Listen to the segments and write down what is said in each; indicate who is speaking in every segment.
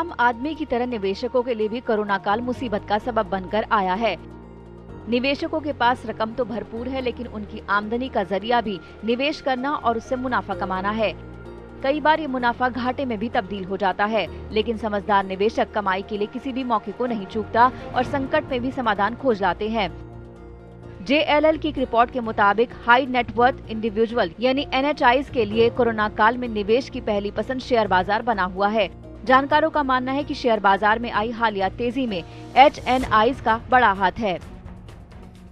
Speaker 1: आम आदमी की तरह निवेशकों के लिए भी कोरोना काल मुसीबत का सबब बनकर आया है। निवेशकों के पास रकम तो भरपूर है, लेकिन उनकी आमदनी का जरिया भी निवेश करना और उससे मुनाफा कमाना है। कई बार ये मुनाफा घाटे में भी तब्दील हो जाता है, लेकिन समझदार निवेशक कमाई के लिए किसी भी मौके को नहीं चूकता और संकट में भी समाधान खोज लाते हैं। JLL की एक रिपोर्ट के मुताबिक हाई नेटवर्थ इंडिविजुअल यानी NHIs के लिए कोरोना काल में निवेश की पहली पसंद शेयर बाजार बना हुआ है। जानकारों का मानना है कि शेयर बाजार में आई हालिया तेजी में HNIs का बड़ा हाथ है।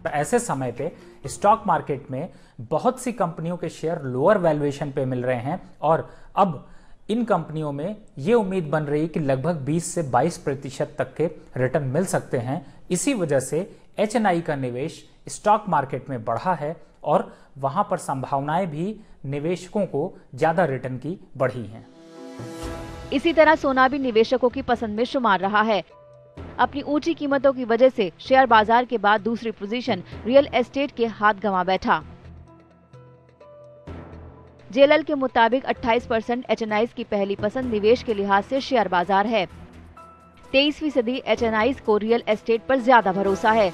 Speaker 2: ऐसे समय पे स्टॉक मार्केट में बहुत सी कंपनियों के शेयर लोअर वैल्यूएशन पे मिल रहे हैं और अब इन कंपनियों में ये उम्मीद बन रही है कि लगभग 20 से 22% तक के रिटर्न मिल सकते हैं। इसी वजह से HNI का निवेश स्टॉक मार्केट में बढ़ा है और वहां पर संभावनाएं भी निवेशकों को ज्यादा रिटर्न की बढ़ी हैं।
Speaker 1: इसी तरह सोना भी निवेशकों की पसंद में शुमार रहा है। अपनी ऊंची कीमतों की वजह से शेयर बाजार के बाद दूसरी पोजीशन रियल एस्टेट के हाथ गंवा बैठा। JLL के मुताबिक 28% HNIs की पहली पसंद निवेश के लिहाज से शेयर बाजार है। 23% HNIs को रियल एस्टेट पर ज्यादा भरोसा है।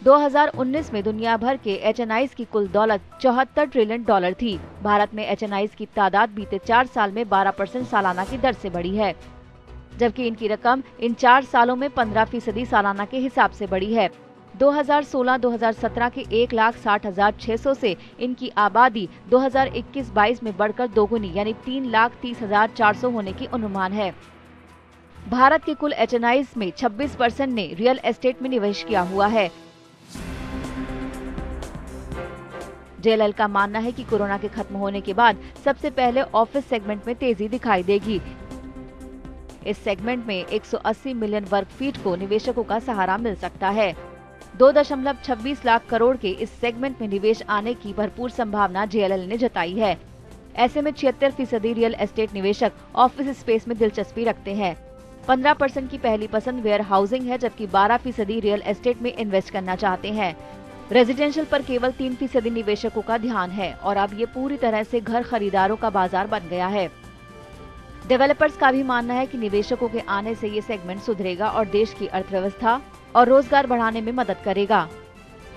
Speaker 1: 2019 में दुनिया भर के HNIs की कुल दौलत $74 ट्रिलियन थी। भारत में HNIs की तादाद बीते 4 साल में 12% सालाना की दर से बढ़ी है, जबकि इनकी रकम इन 4 सालों में 15% सालाना के हिसाब से बढ़ी है। 2016-2017 के 1,60,600 से इनकी आबादी 2021-22 में बढ़कर दोगुनी यानी 3,30,400 होने की अनुमान है। भारत के कुल HNIs में 26% ने रियल एस्टेट में निवेश किया हुआ है। JLL का मानना है कि कोरोना के खत्म होने के बाद सबसे पहले ऑफिस सेगमेंट में तेजी दिखाई देगी। इस सेगमेंट में 180 मिलियन वर्ग फीट को निवेशकों का सहारा मिल सकता है। 2.26 लाख करोड़ के इस सेगमेंट में निवेश आने की भरपूर संभावना JLL ने जताई है। ऐसे में 76% रियल एस्टेट निवेशक ऑफिस स्पेस में दिलचस्पी रखते हैं। 15% की पहली पसंद वेयर हाउसिंग है, जबकि 12% रियल एस्टेट में इन्वेस्ट करना चाहते हैं। रेजिडेंशियल पर केवल 3% निवेशकों का ध्यान है और अब ये पूरी तरह से घर खरीदारों का बाजार बन गया है। डेवलपर्स का भी मानना है कि निवेशकों के आने से ये सेगमेंट सुधरेगा और देश की अर्थव्यवस्था और रोजगार बढ़ाने में मदद करेगा।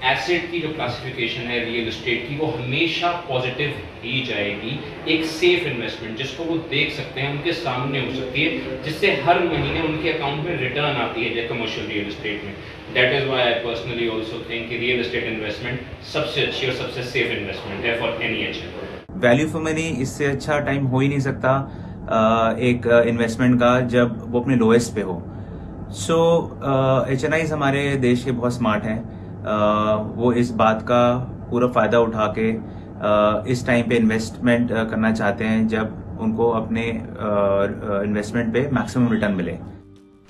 Speaker 3: एसेट की जो क्लासिफिकेशन है रियल एस्टेट की, वो हमेशा पॉजिटिव ही जाएगी। एक सेफ इन्वेस्टमेंट जिसको वो देख सकते हैं, उनके सामने हो सकती है, जिससे हर महीने उनके अकाउंट में रिटर्न आती है कमर्शियल रियल एस्टेट में। That is why I personally also think कि रियल एस्टेट इन्वेस्टमेंट सबसे अच्छी और सबसे सेफ इन्वेस्टमेंट है for any HNI।
Speaker 4: Value for money इससे अच्छा टाइम हो ही नहीं सकता एक इन्वेस्टमेंट का जब वो अपने लोएस्ट पे हो। सो HNIs हमारे देश के बहुत स्मार्ट हैं। वो इस बात का पूरा फायदा उठा के इस टाइम पे इन्वेस्टमेंट करना चाहते हैं जब उनको अपने इन्वेस्टमेंट पे मैक्सिमम रिटर्न मिले।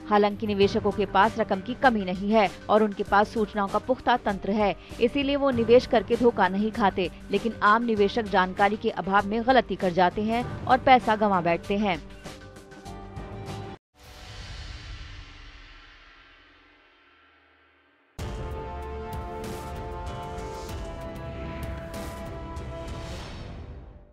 Speaker 1: हालांकि निवेशकों के पास रकम की कमी नहीं है और उनके पास सूचनाओं का पुख्ता तंत्र है, इसीलिए वो निवेश करके धोखा नहीं खाते। लेकिन आम निवेशक जानकारी के अभाव में गलती कर जाते हैं और पैसा गंवा बैठते हैं।